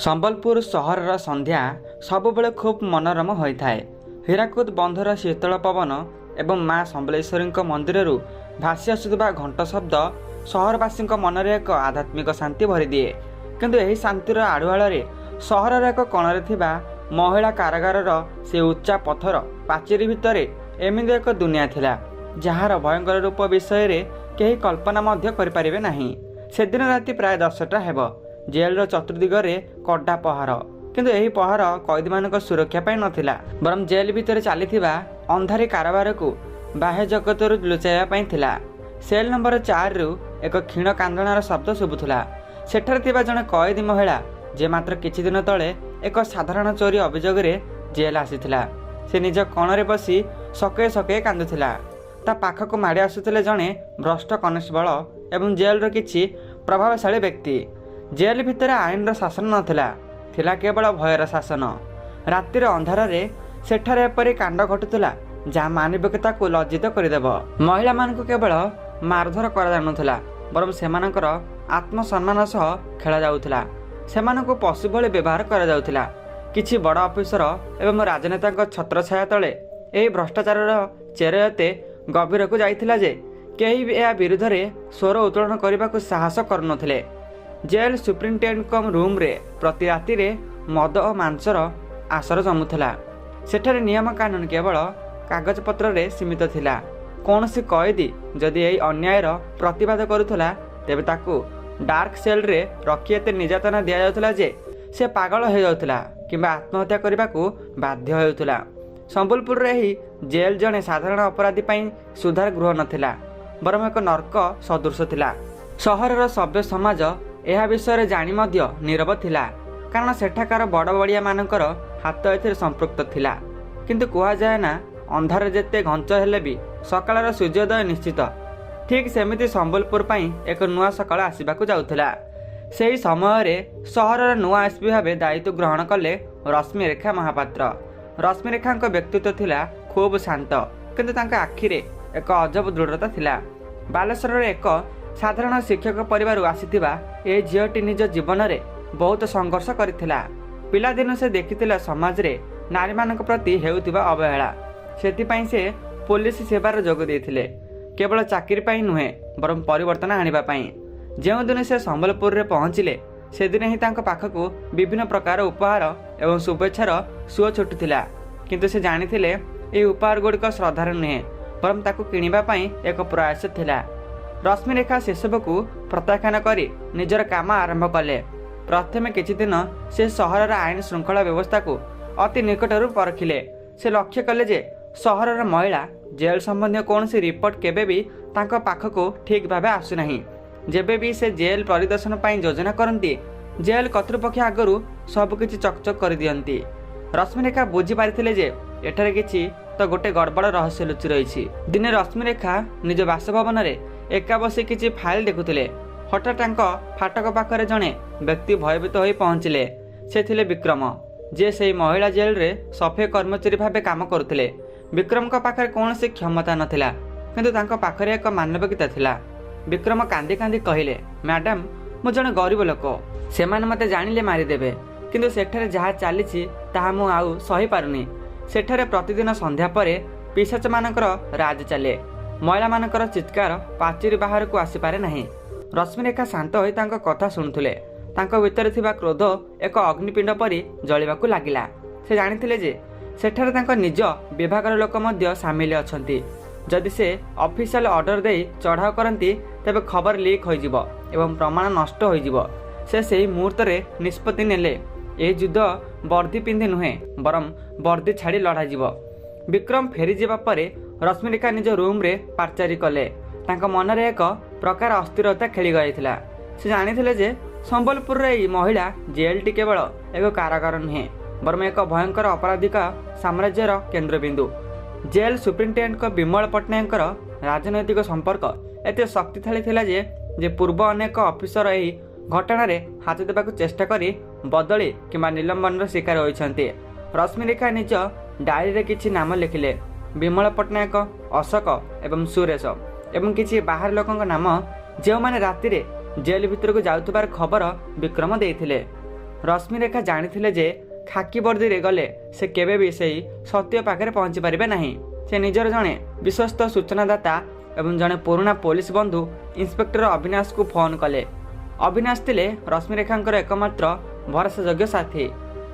ସମ୍ବଲପୁର ସହରର ସନ୍ଧ୍ୟା ସବୁବେଳେ ଖୁବ୍ ମନୋରମ ହୋଇଥାଏ। ହୀରାକୁଦ ବନ୍ଧର ଶୀତଳ ପବନ ଏବଂ ମା ସମ୍ବଲେଶ୍ୱରୀଙ୍କ ମନ୍ଦିରରୁ ଭାସି ଆସୁଥିବା ଘଣ୍ଟ ଶବ୍ଦ ସହରବାସୀଙ୍କ ମନରେ ଏକ ଆଧ୍ୟାତ୍ମିକ ଶାନ୍ତି ଭରିଦିଏ। କିନ୍ତୁ ଏହି ଶାନ୍ତିର ଆଢ଼ୁଆଳରେ ସହରର ଏକ କୋଣରେ ଥିବା ମହିଳା କାରାଗାରର ସେ ଉଚ୍ଚା ପଥର ପାଚେରୀ ଭିତରେ ଏମିତି ଏକ ଦୁନିଆ ଥିଲା, ଯାହାର ଭୟଙ୍କର ରୂପ ବିଷୟରେ କେହି କଳ୍ପନା ମଧ୍ୟ କରିପାରିବେ ନାହିଁ। ସେଦିନ ରାତି ପ୍ରାୟ 10ଟା ହେବ। ଜେଲର ଚତୁର୍ଦିଗରେ କଡ଼ା ପହର, କିନ୍ତୁ ଏହି ପହର କଏଦୀମାନଙ୍କ ସୁରକ୍ଷା ପାଇଁ ନଥିଲା, ବରଂ ଜେଲ ଭିତରେ ଚାଲିଥିବା ଅନ୍ଧାରୀ କାରବାରକୁ ବାହ୍ୟ ଜଗତରୁ ଲୁଚାଇବା ପାଇଁ ଥିଲା। ସେଲ୍ ନମ୍ବର 4ରୁ ଏକ କ୍ଷୀଣ କାନ୍ଦଣାର ଶବ୍ଦ ଶୁଭୁଥିଲା। ସେଠାରେ ଥିବା ଜଣେ କଏଦୀ ମହିଳା, ଯେ ମାତ୍ର କିଛି ଦିନ ତଳେ ଏକ ସାଧାରଣ ଚୋରି ଅଭିଯୋଗରେ ଜେଲ ଆସିଥିଲା। ସେ ନିଜ କୋଣରେ ବସି ସକେଇ ସକେଇ କାନ୍ଦୁଥିଲା। ତା ପାଖକୁ ମାଡ଼ି ଆସୁଥିଲେ ଜଣେ ଭ୍ରଷ୍ଟ କନେଷ୍ଟବଳ ଏବଂ ଜେଲର କିଛି ପ୍ରଭାବଶାଳୀ ବ୍ୟକ୍ତି। ଜେଲ ଭିତରେ ଆଇନର ଶାସନ ନଥିଲା, ଥିଲା କେବଳ ଭୟର ଶାସନ। ରାତିର ଅନ୍ଧାରରେ ସେଠାରେ ଏପରି କାଣ୍ଡ ଘଟୁଥିଲା ଯାହା ମାନବିକତାକୁ ଲଜ୍ଜିତ କରିଦେବ। ମହିଳାମାନଙ୍କୁ କେବଳ ମାରଧର କରାଯାଉନଥିଲା, ବରଂ ସେମାନଙ୍କର ଆତ୍ମସମ୍ମାନ ସହ ଖେଳାଯାଉଥିଲା। ସେମାନଙ୍କୁ ପଶୁ ଭଳି ବ୍ୟବହାର କରାଯାଉଥିଲା। କିଛି ବଡ଼ ଅଫିସର ଏବଂ ରାଜନେତାଙ୍କ ଛତ୍ରଛାୟା ତଳେ ଏହି ଭ୍ରଷ୍ଟାଚାରର ଚେର ଏତେ ଗଭୀରକୁ ଯାଇଥିଲା ଯେ କେହି ଏହା ବିରୁଦ୍ଧରେ ସ୍ୱର ଉତ୍ତୋଳନ କରିବାକୁ ସାହସ କରୁନଥିଲେ। ଜେଲ୍ ସୁପ୍ରିଣ୍ଟେଣ୍ଡେଣ୍ଟଙ୍କ ରୁମ୍ରେ ପ୍ରତି ରାତିରେ ମଦ ଓ ମାଂସର ଆସର ଜମୁଥିଲା। ସେଠାରେ ନିୟମ କାନୁନ କେବଳ କାଗଜପତ୍ରରେ ସୀମିତ ଥିଲା। କୌଣସି କଏଦୀ ଯଦି ଏହି ଅନ୍ୟାୟର ପ୍ରତିବାଦ କରୁଥିଲା, ତେବେ ତାକୁ ଡାର୍କ ସେଲ୍ରେ ରଖି ଏତେ ନିର୍ଯାତନା ଦିଆଯାଉଥିଲା ଯେ ସେ ପାଗଳ ହୋଇଯାଉଥିଲା କିମ୍ବା ଆତ୍ମହତ୍ୟା କରିବାକୁ ବାଧ୍ୟ ହେଉଥିଲା। ସମ୍ବଲପୁରର ଏହି ଜେଲ୍ ଜଣେ ସାଧାରଣ ଅପରାଧୀ ପାଇଁ ସୁଧାର ଗୃହ ନଥିଲା, ବରଂ ଏକ ନର୍କ ସଦୃଶ ଥିଲା। ସହରର ସଭ୍ୟ ସମାଜ ଏହା ବିଷୟରେ ଜାଣି ମଧ୍ୟ ନୀରବ ଥିଲା, କାରଣ ସେଠାକାର ବଡ଼ ବଡ଼ିଆମାନଙ୍କର ହାତ ଏଥିରେ ସମ୍ପୃକ୍ତ ଥିଲା। କିନ୍ତୁ କୁହାଯାଏ ନା, ଅନ୍ଧାର ଯେତେ ଘଞ୍ଚ ହେଲେ ବି ସକାଳର ସୂର୍ଯ୍ୟୋଦୟ ନିଶ୍ଚିତ। ଠିକ୍ ସେମିତି ସମ୍ବଲପୁର ପାଇଁ ଏକ ନୂଆ ସକାଳ ଆସିବାକୁ ଯାଉଥିଲା। ସେହି ସମୟରେ ସହରର ନୂଆ ଏସ୍ପି ଭାବେ ଦାୟିତ୍ୱ ଗ୍ରହଣ କଲେ ରଶ୍ମିରେଖା ମହାପାତ୍ର। ରଶ୍ମିରେଖାଙ୍କ ବ୍ୟକ୍ତିତ୍ୱ ଥିଲା ଖୁବ୍ ଶାନ୍ତ, କିନ୍ତୁ ତାଙ୍କ ଆଖିରେ ଏକ ଅଜବ ଦୃଢ଼ତା ଥିଲା। ବାଲେଶ୍ୱରର ଏକ ସାଧାରଣ ଶିକ୍ଷକ ପରିବାରରୁ ଆସିଥିବା ଏହି ଝିଅଟି ନିଜ ଜୀବନରେ ବହୁତ ସଂଘର୍ଷ କରିଥିଲା। ପିଲାଦିନୁ ସେ ଦେଖିଥିଲା ସମାଜରେ ନାରୀମାନଙ୍କ ପ୍ରତି ହେଉଥିବା ଅବହେଳା। ସେଥିପାଇଁ ସେ ପୋଲିସ ସେବାରେ ଯୋଗ ଦେଇଥିଲେ, କେବଳ ଚାକିରି ପାଇଁ ନୁହେଁ, ବରଂ ପରିବର୍ତ୍ତନ ଆଣିବା ପାଇଁ। ଯେଉଁଦିନ ସେ ସମ୍ବଲପୁରରେ ପହଞ୍ଚିଲେ, ସେଦିନ ହିଁ ତାଙ୍କ ପାଖକୁ ବିଭିନ୍ନ ପ୍ରକାର ଉପହାର ଏବଂ ଶୁଭେଚ୍ଛାର ସୁଅ ଛୁଟୁଥିଲା। କିନ୍ତୁ ସେ ଜାଣିଥିଲେ ଏହି ଉପହାର ଗୁଡ଼ିକ ଶ୍ରଦ୍ଧାର ନୁହେଁ, ବରଂ ତାକୁ କିଣିବା ପାଇଁ ଏକ ପ୍ରୟାସ ଥିଲା। ରଶ୍ମିରେଖା ସେସବୁକୁ ପ୍ରତ୍ୟାଖ୍ୟାନ କରି ନିଜର କାମ ଆରମ୍ଭ କଲେ। ପ୍ରଥମେ କିଛି ଦିନ ସେ ସହରର ଆଇନ ଶୃଙ୍ଖଳା ବ୍ୟବସ୍ଥାକୁ ଅତି ନିକଟରୁ ପରଖିଲେ। ସେ ଲକ୍ଷ୍ୟ କଲେ ଯେ ସହରର ମହିଳା ଜେଲ୍ ସମ୍ବନ୍ଧୀୟ କୌଣସି ରିପୋର୍ଟ କେବେ ବି ତାଙ୍କ ପାଖକୁ ଠିକ୍ ଭାବେ ଆସୁନାହିଁ। ଯେବେ ବି ସେ ଜେଲ୍ ପରିଦର୍ଶନ ପାଇଁ ଯୋଜନା କରନ୍ତି, ଜେଲ୍ କର୍ତ୍ତୃପକ୍ଷ ଆଗରୁ ସବୁକିଛି ଚକଚକ୍ କରିଦିଅନ୍ତି। ରଶ୍ମିରେଖା ବୁଝିପାରିଥିଲେ ଯେ ଏଠାରେ କିଛି ତ ଗୋଟେ ଗଡ଼ବଡ଼ ରହସ୍ୟ ଲୁଚି ରହିଛି। ଦିନେ ରଶ୍ମିରେଖା ନିଜ ବାସଭବନରେ ଏକା ବସି କିଛି ଫାଇଲ୍ ଦେଖୁଥିଲେ। ହଠାତ୍ ତାଙ୍କ ଫାଟକ ପାଖରେ ଜଣେ ବ୍ୟକ୍ତି ଭୟଭୀତ ହୋଇ ପହଞ୍ଚିଲେ। ସେ ଥିଲେ ବିକ୍ରମ, ଯିଏ ସେହି ମହିଳା ଜେଲ୍ରେ ସଫେଇ କର୍ମଚାରୀ ଭାବେ କାମ କରୁଥିଲେ। ବିକ୍ରମଙ୍କ ପାଖରେ କୌଣସି କ୍ଷମତା ନଥିଲା, କିନ୍ତୁ ତାଙ୍କ ପାଖରେ ଏକ ମାନବିକତା ଥିଲା। ବିକ୍ରମ କାନ୍ଦି କାନ୍ଦି କହିଲେ, ମ୍ୟାଡାମ୍, ମୁଁ ଜଣେ ଗରିବ ଲୋକ। ସେମାନେ ମୋତେ ଜାଣିଲେ ମାରିଦେବେ, କିନ୍ତୁ ସେଠାରେ ଯାହା ଚାଲିଛି ତାହା ମୁଁ ଆଉ ସହିପାରୁନି। ସେଠାରେ ପ୍ରତିଦିନ ସନ୍ଧ୍ୟା ପରେ ପିଶାଚମାନଙ୍କର ରାଜ ଚାଲେ। ମହିଳାମାନଙ୍କର ଚିତ୍କାର ପାଚେରୀ ବାହାରକୁ ଆସିପାରେ ନାହିଁ। ରଶ୍ମିରେଖା ଶାନ୍ତ ହୋଇ ତାଙ୍କ କଥା ଶୁଣୁଥିଲେ। ତାଙ୍କ ଭିତରେ ଥିବା କ୍ରୋଧ ଏକ ଅଗ୍ନିପିଣ୍ଡ ପରି ଜଳିବାକୁ ଲାଗିଲା। ସେ ଜାଣିଥିଲେ ଯେ ସେଠାରେ ତାଙ୍କ ନିଜ ବିଭାଗର ଲୋକ ମଧ୍ୟ ସାମିଲ ଅଛନ୍ତି। ଯଦି ସେ ଅଫିସିଆଲ ଅର୍ଡର ଦେଇ ଚଢ଼ାଉ କରନ୍ତି, ତେବେ ଖବର ଲିକ୍ ହୋଇଯିବ ଏବଂ ପ୍ରମାଣ ନଷ୍ଟ ହୋଇଯିବ। ସେ ସେହି ମୁହୂର୍ତ୍ତରେ ନିଷ୍ପତ୍ତି ନେଲେ, ଏହି ଯୁଦ୍ଧ ବର୍ଦ୍ଦି ପିନ୍ଧି ନୁହେଁ, ବରଂ ବର୍ଦ୍ଦି ଛାଡ଼ି ଲଢ଼ାଯିବ। ବିକ୍ରମ ଫେରିଯିବା ପରେ ରଶ୍ମିରେଖା ନିଜ ରୁମ୍ରେ ପାର୍ଚାରୀ କଲେ। ତାଙ୍କ ମନରେ ଏକ ପ୍ରକାର ଅସ୍ଥିରତା ଖେଳି ଯାଇଥିଲା। ସେ ଜାଣିଥିଲେ ଯେ ସମ୍ବଲପୁରର ଏହି ମହିଳା ଜେଲ୍ଟି କେବଳ ଏକ କାରାଗାର ନୁହେଁ, ବରଂ ଏକ ଭୟଙ୍କର ଅପରାଧିକ ସାମ୍ରାଜ୍ୟର କେନ୍ଦ୍ରବିନ୍ଦୁ। ଜେଲ୍ ସୁପ୍ରିଣ୍ଟେଣ୍ଡେଣ୍ଟଙ୍କ ବିମଳ ପଟ୍ଟନାୟକଙ୍କର ରାଜନୈତିକ ସମ୍ପର୍କ ଏତେ ଶକ୍ତିଶାଳୀ ଥିଲା ଯେ ପୂର୍ବ ଅନେକ ଅଫିସର ଏହି ଘଟଣାରେ ହାତ ଦେବାକୁ ଚେଷ୍ଟା କରି ବଦଳି କିମ୍ବା ନିଲମ୍ବନର ଶିକାର ହୋଇଛନ୍ତି। ରଶ୍ମିରେଖା ନିଜ ଡାଏରୀରେ କିଛି ନାମ ଲେଖିଲେ। ବିମଳ ପଟ୍ଟନାୟକ, ଅଶୋକ ଏବଂ ସୁରେଶ ଏବଂ କିଛି ବାହାର ଲୋକଙ୍କ ନାମ, ଯେଉଁମାନେ ରାତିରେ ଜେଲ୍ ଭିତରକୁ ଯାଉଥିବାର ଖବର ବିକ୍ରମ ଦେଇଥିଲେ। ରଶ୍ମିରେଖା ଜାଣିଥିଲେ ଯେ ଖାକି ବର୍ଦ୍ଦିରେ ଗଲେ ସେ କେବେ ବି ସେହି ସତ୍ୟ ପାଖରେ ପହଞ୍ଚି ପାରିବେ ନାହିଁ। ସେ ନିଜର ଜଣେ ବିଶ୍ୱସ୍ତ ସୂଚନାଦାତା ଏବଂ ଜଣେ ପୁରୁଣା ପୋଲିସ ବନ୍ଧୁ ଇନ୍ସପେକ୍ଟର ଅବିନାଶକୁ ଫୋନ୍ କଲେ। ଅବିନାଶ ଥିଲେ ରଶ୍ମିରେଖାଙ୍କର ଏକମାତ୍ର ଭରସାଯୋଗ୍ୟ ସାଥୀ।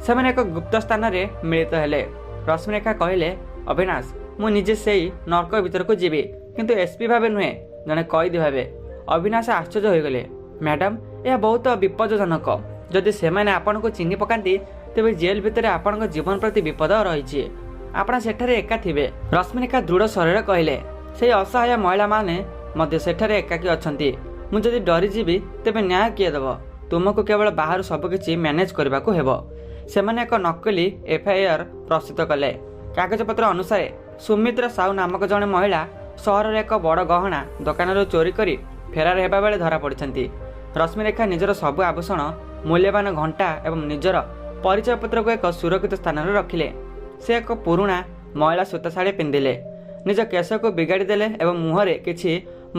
ସେମାନେ ଏକ ଗୁପ୍ତ ସ୍ଥାନରେ ମିଳିତ ହେଲେ। ରଶ୍ମିରେଖା କହିଲେ, ଅବିନାଶ, ମୁଁ ନିଜେ ସେଇ ନର୍କ ଭିତରକୁ ଯିବି, କିନ୍ତୁ ଏସ୍ପି ଭାବେ ନୁହେଁ, ଜଣେ କଏଦୀ ଭାବେ। ଅବିନାଶ ଆଶ୍ଚର୍ଯ୍ୟ ହୋଇଗଲେ। ମ୍ୟାଡ଼ାମ, ଏହା ବହୁତ ବିପଦଜନକ। ଯଦି ସେମାନେ ଆପଣଙ୍କୁ ଚିହ୍ନି ପକାନ୍ତି ତେବେ ଜେଲ୍ ଭିତରେ ଆପଣଙ୍କ ଜୀବନ ପ୍ରତି ବିପଦ ରହିଛି। ଆପଣ ସେଠାରେ ଏକା ଥିବେ। ରଶ୍ମିରେଖା ଦୃଢ଼ ସ୍ୱରରେ କହିଲେ, ସେହି ଅସହାୟ ମହିଳାମାନେ ମଧ୍ୟ ସେଠାରେ ଏକାକୀ ଅଛନ୍ତି। ମୁଁ ଯଦି ଡରିଯିବି ତେବେ ନ୍ୟାୟ କିଏ ଦେବ? ତୁମକୁ କେବଳ ବାହାରୁ ସବୁକିଛି ମ୍ୟାନେଜ୍ କରିବାକୁ ହେବ। ସେମାନେ ଏକ ନକଲି FIR ପ୍ରସ୍ତୁତ କଲେ। କାଗଜପତ୍ର ଅନୁସାରେ ସୁମିତ୍ରା ସାହୁ ନାମକ ଜଣେ ମହିଳା ସହରର ଏକ ବଡ଼ ଗହଣା ଦୋକାନରୁ ଚୋରି କରି ଫେରାର ହେବା ବେଳେ ଧରା ପଡ଼ିଛନ୍ତି। ରଶ୍ମିରେଖା ନିଜର ସବୁ ଆଭୂଷଣ, ମୂଲ୍ୟବାନ ଘଣ୍ଟା ଏବଂ ନିଜର ପରିଚୟପତ୍ରକୁ ଏକ ସୁରକ୍ଷିତ ସ୍ଥାନରେ ରଖିଲେ। ସେ ଏକ ପୁରୁଣା ମଇଳା ସୂତା ଶାଢ଼ୀ ପିନ୍ଧିଲେ, ନିଜ କେଶକୁ ବିଗାଡ଼ି ଦେଲେ ଏବଂ ମୁହଁରେ କିଛି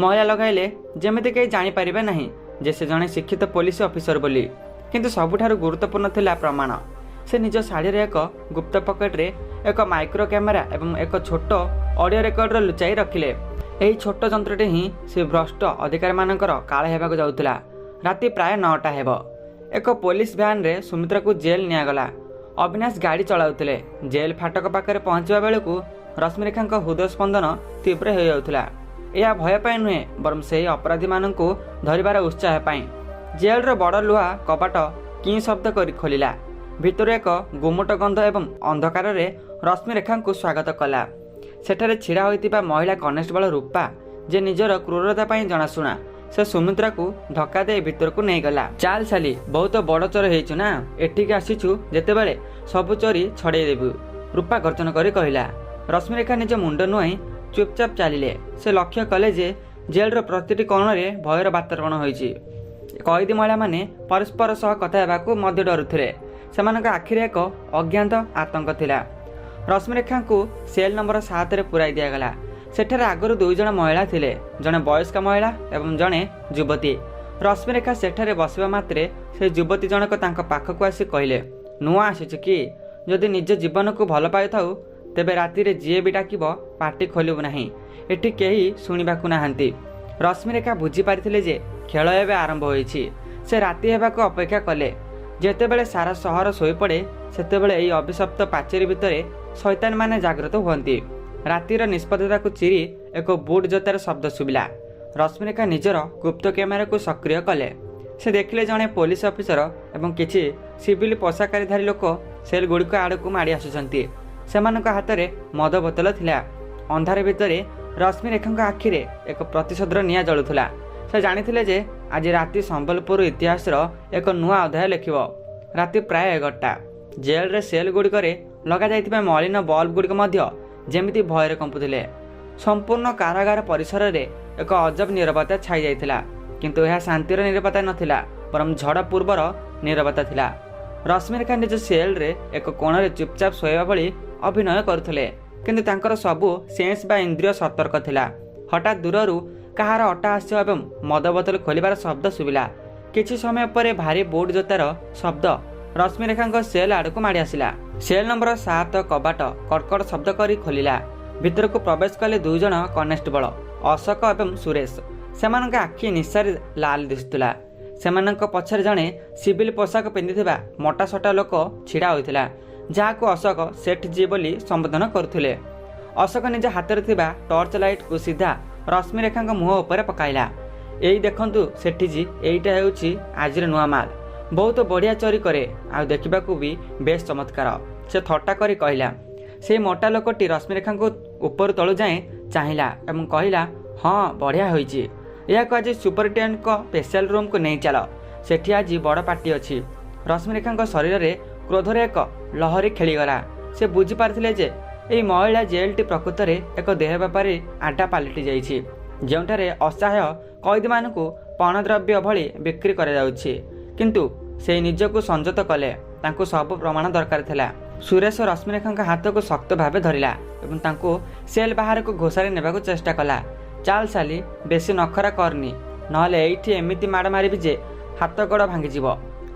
ମଇଳା ଲଗାଇଲେ ଯେମିତି କେହି ଜାଣିପାରିବେ ନାହିଁ ଯେ ସେ ଜଣେ ଶିକ୍ଷିତ ପୋଲିସ ଅଫିସର ବୋଲି। କିନ୍ତୁ ସବୁଠାରୁ ଗୁରୁତ୍ୱପୂର୍ଣ୍ଣ ଥିଲା ପ୍ରମାଣ। ସେ ନିଜ ଶାଢ଼ୀରେ ଏକ ଗୁପ୍ତ ପକେଟରେ ଏକ ମାଇକ୍ରୋ କ୍ୟାମେରା ଏବଂ ଏକ ଛୋଟ ଅଡ଼ିଓ ରେକର୍ଡର ଲୁଚାଇ ରଖିଲେ। ଏହି ଛୋଟ ଯନ୍ତ୍ରଟି ହିଁ ସେ ଭ୍ରଷ୍ଟ ଅଧିକାରୀମାନଙ୍କର କାଳ ହେବାକୁ ଯାଉଥିଲା। ରାତି ପ୍ରାୟ 9ଟା ହେବ। ଏକ ପୋଲିସ ଭ୍ୟାନ୍ରେ ସୁମିତ୍ରାକୁ ଜେଲ୍ ନିଆଗଲା। ଅବିନାଶ ଗାଡ଼ି ଚଳାଉଥିଲେ। ଜେଲ୍ ଫାଟକ ପାଖରେ ପହଞ୍ଚିବା ବେଳକୁ ରଶ୍ମିରେଖାଙ୍କ ହୃଦୟ ସ୍ପନ୍ଦନ ତୀବ୍ର ହୋଇଯାଉଥିଲା। ଏହା ଭୟ ପାଇଁ ନୁହେଁ, ବରଂ ସେହି ଅପରାଧୀମାନଙ୍କୁ ଧରିବାର ଉତ୍ସାହ ପାଇଁ। ଜେଲ୍ର ବଡ଼ ଲୁହା କବାଟ କିଁ ଶବ୍ଦ କରି ଖୋଲିଲା। ଭିତରୁ ଏକ ଗୁମୁଟ ଗନ୍ଧ ଏବଂ ଅନ୍ଧକାରରେ ରଶ୍ମିରେଖାଙ୍କୁ ସ୍ୱାଗତ କଲା। ସେଠାରେ ଛିଡ଼ା ହୋଇଥିବା ମହିଳା କନେଷ୍ଟବଳ ରୂପା, ଯେ ନିଜର କ୍ରୂରତା ପାଇଁ ଜଣାଶୁଣା, ସେ ସୁମିତ୍ରାକୁ ଧକ୍କା ଦେଇ ଭିତରକୁ ନେଇଗଲା। ଚାଲ ସାଲି, ବହୁତ ବଡ଼ ଚୋର ହେଇଛୁ ନା? ଏଠିକି ଆସିଛୁ ଯେତେବେଳେ ସବୁ ଚୋରି ଛଡ଼େଇ ଦେବୁ, ରୂପା ଗର୍ଜନ କରି କହିଲା। ରଶ୍ମିରେଖା ନିଜ ମୁଣ୍ଡ ନୁଆଇଁ ଚୁପଚାପ ଚାଲିଲେ। ସେ ଲକ୍ଷ୍ୟ କଲେ ଯେ ଜେଲ୍ର ପ୍ରତିଟି କୋଣରେ ଭୟର ବାତାବରଣ ହୋଇଛି। କଏଦୀ ମହିଳାମାନେ ପରସ୍ପର ସହ କଥା ହେବାକୁ ମଧ୍ୟ ଡରୁଥିଲେ। ସେମାନଙ୍କ ଆଖିରେ ଏକ ଅଜ୍ଞାତ ଆତଙ୍କ ଥିଲା। ରଶ୍ମିରେଖାଙ୍କୁ ସେଲ୍ ନମ୍ବର 7ରେ ପୁରାଇ ଦିଆଗଲା। ସେଠାରେ ଆଗରୁ 2 ଜଣ ମହିଳା ଥିଲେ, ଜଣେ ବୟସ୍କ ମହିଳା ଏବଂ ଜଣେ ଯୁବତୀ। ରଶ୍ମିରେଖା ସେଠାରେ ବସିବା ମାତ୍ରେ ସେ ଯୁବତୀ ଜଣକ ତାଙ୍କ ପାଖକୁ ଆସି କହିଲେ, ନୂଆ ଆସିଛୁ କି? ଯଦି ନିଜ ଜୀବନକୁ ଭଲ ପାଇଥାଉ ତେବେ ରାତିରେ ଯିଏ ବି ଡାକିବ ପାଟି ଖୋଲିବୁ ନାହିଁ। ଏଠି କେହି ଶୁଣିବାକୁ ନାହାନ୍ତି। ରଶ୍ମିରେଖା ବୁଝିପାରିଥିଲେ ଯେ ଖେଳ ଏବେ ଆରମ୍ଭ ହୋଇଛି। ସେ ରାତି ହେବାକୁ ଅପେକ୍ଷା କଲେ। ଯେତେବେଳେ ସାରା ସହର ଶୋଇପଡ଼େ ସେତେବେଳେ ଏହି ଅଭିଶପ୍ତ ପାଚେରୀ ଭିତରେ ଶୈତାନମାନେ ଜାଗ୍ରତ ହୁଅନ୍ତି। ରାତିର ନିଷ୍ପତ୍ତତାକୁ ଚିରି ଏକ ବୁଟ୍ ଜୋତାର ଶବ୍ଦ ଶୁଭିଲା। ରଶ୍ମିରେଖା ନିଜର ଗୁପ୍ତ କ୍ୟାମେରାକୁ ସକ୍ରିୟ କଲେ। ସେ ଦେଖିଲେ ଜଣେ ପୋଲିସ ଅଫିସର ଏବଂ କିଛି ସିଭିଲ ପୋଷାକଧାରୀ ଲୋକ ସେଲ୍ ଗୁଡ଼ିକ ଆଡ଼କୁ ମାଡ଼ି ଆସୁଛନ୍ତି। ସେମାନଙ୍କ ହାତରେ ମଦ ବୋତଲ ଥିଲା। ଅନ୍ଧାର ଭିତରେ ରଶ୍ମିରେଖାଙ୍କ ଆଖିରେ ଏକ ପ୍ରତିଶୋଧର ନିଆଁ ଜଳୁଥିଲା। ସେ ଜାଣିଥିଲେ ଯେ ଆଜି ରାତି ସମ୍ବଲପୁର ଇତିହାସର ଏକ ନୂଆ ଅଧ୍ୟାୟ ଲେଖିବ। ରାତି ପ୍ରାୟ 11ଟା। ଜେଲ୍ରେ ସେଲ୍ ଗୁଡ଼ିକରେ ଲଗାଯାଇଥିବା ମଳିନ ବଲ୍ବ ଗୁଡ଼ିକ ମଧ୍ୟ ଯେମିତି ଭୟରେ କମ୍ପୁଥିଲେ। ସମ୍ପୂର୍ଣ୍ଣ କାରାଗାର ପରିସରରେ ଏକ ଅଜବ ନୀରବତା ଛାଇ ଯାଇଥିଲା। କିନ୍ତୁ ଏହା ଶାନ୍ତିର ନୀରବତା ନଥିଲା, ବରଂ ଝଡ଼ ପୂର୍ବର ନୀରବତା ଥିଲା। ରଶ୍ମିରେଖା ନିଜ ସେଲ୍ରେ ଏକ କୋଣରେ ଚୁପଚାପ ଶୋଇବା ଭଳି ଅଭିନୟ କରୁଥିଲେ, କିନ୍ତୁ ତାଙ୍କର ସବୁ ସେନ୍ସ ବା ଇନ୍ଦ୍ରିୟ ସତର୍କ ଥିଲା। ହଠାତ୍ ଦୂରରୁ କାହାର ଅଟ୍ଟହାସ୍ୟ ଏବଂ ମଦ ବୋତଲ ଖୋଲିବାର ଶବ୍ଦ ଶୁଭିଲା। କିଛି ସମୟ ପରେ ଭାରୀ ବୁଟ୍ ଜୋତାର ଶବ୍ଦ ରଶ୍ମିରେଖାଙ୍କ ସେଲ୍ ଆଡ଼କୁ ମାଡ଼ି ଆସିଲା। ସେଲ୍ ନମ୍ବର 7 କବାଟ କଡ଼କଡ଼ ଶବ୍ଦ କରି ଖୋଲିଲା। ଭିତରକୁ ପ୍ରବେଶ କଲେ 2 ଜଣ କନେଷ୍ଟବଳ, ଅଶୋକ ଏବଂ ସୁରେଶ। ସେମାନଙ୍କ ଆଖି ନିଶାରେ ଲାଲ ଦିଶୁଥିଲା। ସେମାନଙ୍କ ପଛରେ ଜଣେ ସିଭିଲ ପୋଷାକ ପିନ୍ଧିଥିବା ମୋଟାସୋଟା ଲୋକ ଛିଡ଼ା ହୋଇଥିଲା, ଯାହାକୁ ଅଶୋକ ସେଠଜୀ ବୋଲି ସମ୍ବୋଧନ କରୁଥିଲେ। ଅଶୋକ ନିଜ ହାତରେ ଥିବା ଟର୍ଚ୍ଚ ଲାଇଟ୍କୁ ସିଧା ରଶ୍ମିରେଖାଙ୍କ ମୁହଁ ଉପରେ ପକାଇଲା। ଏଇ ଦେଖନ୍ତୁ ସେଠଜୀ, ଏଇଟା ହେଉଛି ଆଜିର ନୂଆ ମାଲ। ବହୁତ ବଢ଼ିଆ ଚୋରି କରେ, ଆଉ ଦେଖିବାକୁ ବି ବେଶ ଚମତ୍କାର, ସେ ଥଟ୍ଟା କରି କହିଲା। ସେହି ମୋଟା ଲୋକଟି ରଶ୍ମିରେଖାଙ୍କୁ ଉପରୁ ତଳୁ ଯାଏଁ ଚାହିଁଲା ଏବଂ କହିଲା, ହଁ ବଢ଼ିଆ ହୋଇଛି। ଏହାକୁ ଆଜି ସୁପରିଟେଣ୍ଡେଣ୍ଟଙ୍କ ସ୍ପେଶାଲ ରୁମ୍କୁ ନେଇ ଚାଲ, ସେଠି ଆଜି ବଡ଼ ପାର୍ଟି ଅଛି। ରଶ୍ମିରେଖାଙ୍କ ଶରୀରରେ କ୍ରୋଧରେ ଏକ ଲହରୀ ଖେଳିଗଲା। ସେ ବୁଝିପାରିଥିଲେ ଯେ ଏହି ମହିଳା ଜେଲ୍ଟି ପ୍ରକୃତରେ ଏକ ଦେହ ବେପାରୀ ଆଡ୍ଡା ପାଲଟି ଯାଇଛି, ଯେଉଁଠାରେ ଅସହାୟ କଏଦୀମାନଙ୍କୁ ପଣଦ୍ରବ୍ୟ ଭଳି ବିକ୍ରି କରାଯାଉଛି। କିନ୍ତୁ ସେ ନିଜକୁ ସଂଯତ କଲେ। ତାଙ୍କୁ ସବୁ ପ୍ରମାଣ ଦରକାର ଥିଲା। ସୁରେଶ ରଶ୍ମିରେଖାଙ୍କ ହାତକୁ ଶକ୍ତ ଭାବେ ଧରିଲା ଏବଂ ତାଙ୍କୁ ସେଲ୍ ବାହାରକୁ ଘୋଷାରି ନେବାକୁ ଚେଷ୍ଟା କଲା। ଚାଲ ସାଲି, ବେଶୀ ନଖରା କରନି, ନହେଲେ ଏଇଠି ଏମିତି ମାଡ଼ ମାରିବି ଯେ ହାତ ଗୋଡ଼ ଭାଙ୍ଗିଯିବ।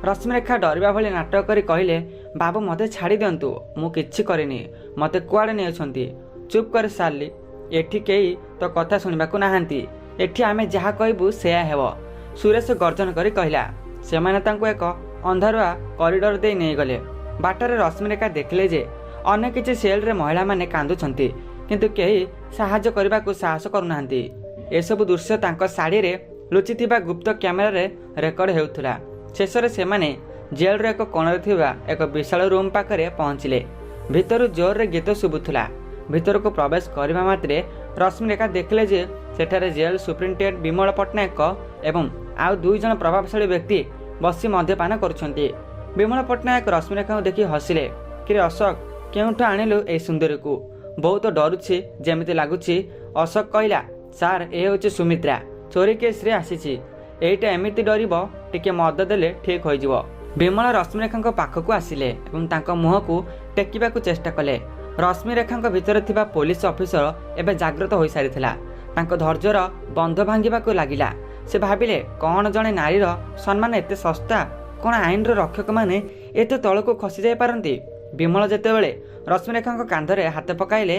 ରଶ୍ମିରେଖା ଡରିବା ଭଳି ନାଟକ କରି କହିଲେ, ବାବୁ ମୋତେ ଛାଡ଼ି ଦିଅନ୍ତୁ, ମୁଁ କିଛି କରିନି, ମୋତେ କୁଆଡ଼େ ନେଉଛନ୍ତି? ଚୁପ୍ କରି ସାରିଲି, ଏଠି କେହି ତ କଥା ଶୁଣିବାକୁ ନାହାନ୍ତି, ଏଠି ଆମେ ଯାହା କହିବୁ ସେୟା ହେବ। ସୁରେଶ ଗର୍ଜନ କରି କହିଲା। ସେମାନେ ତାଙ୍କୁ ଏକ ଅନ୍ଧାରୁଆ କରିଡର ଦେଇ ନେଇଗଲେ। ବାଟରେ ରଶ୍ମିରେଖା ଦେଖିଲେ ଯେ ଅନ୍ୟ କିଛି ସେଲ୍ରେ ମହିଳାମାନେ କାନ୍ଦୁଛନ୍ତି, କିନ୍ତୁ କେହି ସାହାଯ୍ୟ କରିବାକୁ ସାହସ କରୁନାହାନ୍ତି। ଏସବୁ ଦୃଶ୍ୟ ତାଙ୍କ ଶାଢ଼ୀରେ ଲୁଚିଥିବା ଗୁପ୍ତ କ୍ୟାମେରାରେ ରେକର୍ଡ ହେଉଥିଲା। ଶେଷରେ ସେମାନେ ଜେଲ୍ର ଏକ କୋଣରେ ଥିବା ଏକ ବିଶାଳ ରୁମ୍ ପାଖରେ ପହଞ୍ଚିଲେ। ଭିତରୁ ଜୋରରେ ଗୀତ ଶୁଭୁଥିଲା। ଭିତରକୁ ପ୍ରବେଶ କରିବା ମାତ୍ରେ ରଶ୍ମିରେଖା ଦେଖିଲେ ଯେ ସେଠାରେ ଜେଲ୍ ସୁପ୍ରିଣ୍ଟେଣ୍ଡେଣ୍ଟ ବିମଳ ପଟ୍ଟନାୟକ ଏବଂ ଆଉ 2 ଜଣ ପ୍ରଭାବଶାଳୀ ବ୍ୟକ୍ତି ବସି ମଦ୍ୟପାନ କରୁଛନ୍ତି। ବିମଳ ପଟ୍ଟନାୟକ ରଶ୍ମିରେଖାଙ୍କୁ ଦେଖି ହସିଲେ। କିରେ ଅଶୋକ, କେଉଁଠୁ ଆଣିଲୁ ଏହି ସୁନ୍ଦରୀକୁ? ବହୁତ ଡରୁଛି ଯେମିତି ଲାଗୁଛି। ଅଶୋକ କହିଲା, ସାର୍, ଏ ହେଉଛି ସୁମିତ୍ରା, ଚୋରି କେସ୍ରେ ଆସିଛି। ଏଇଟା ଏମିତି ଡରିବ, ଟିକେ ମଦ ଦେଲେ ଠିକ୍ ହୋଇଯିବ। ବିମଳ ରଶ୍ମିରେଖାଙ୍କ ପାଖକୁ ଆସିଲେ ଏବଂ ତାଙ୍କ ମୁହଁକୁ ଟେକିବାକୁ ଚେଷ୍ଟା କଲେ। ରଶ୍ମିରେଖାଙ୍କ ଭିତରେ ଥିବା ପୋଲିସ ଅଫିସର ଏବେ ଜାଗ୍ରତ ହୋଇସାରିଥିଲା। ତାଙ୍କ ଧୈର୍ଯ୍ୟର ବନ୍ଧ ଭାଙ୍ଗିବାକୁ ଲାଗିଲା। ସେ ଭାବିଲେ, କ'ଣ ଜଣେ ନାରୀର ସମ୍ମାନ ଏତେ ଶସ୍ତା? କ'ଣ ଆଇନର ରକ୍ଷକମାନେ ଏତେ ତଳକୁ ଖସି ଯାଇପାରନ୍ତି? ବିମଳ ଯେତେବେଳେ ରଶ୍ମିରେଖାଙ୍କ କାନ୍ଧରେ ହାତ ପକାଇଲେ,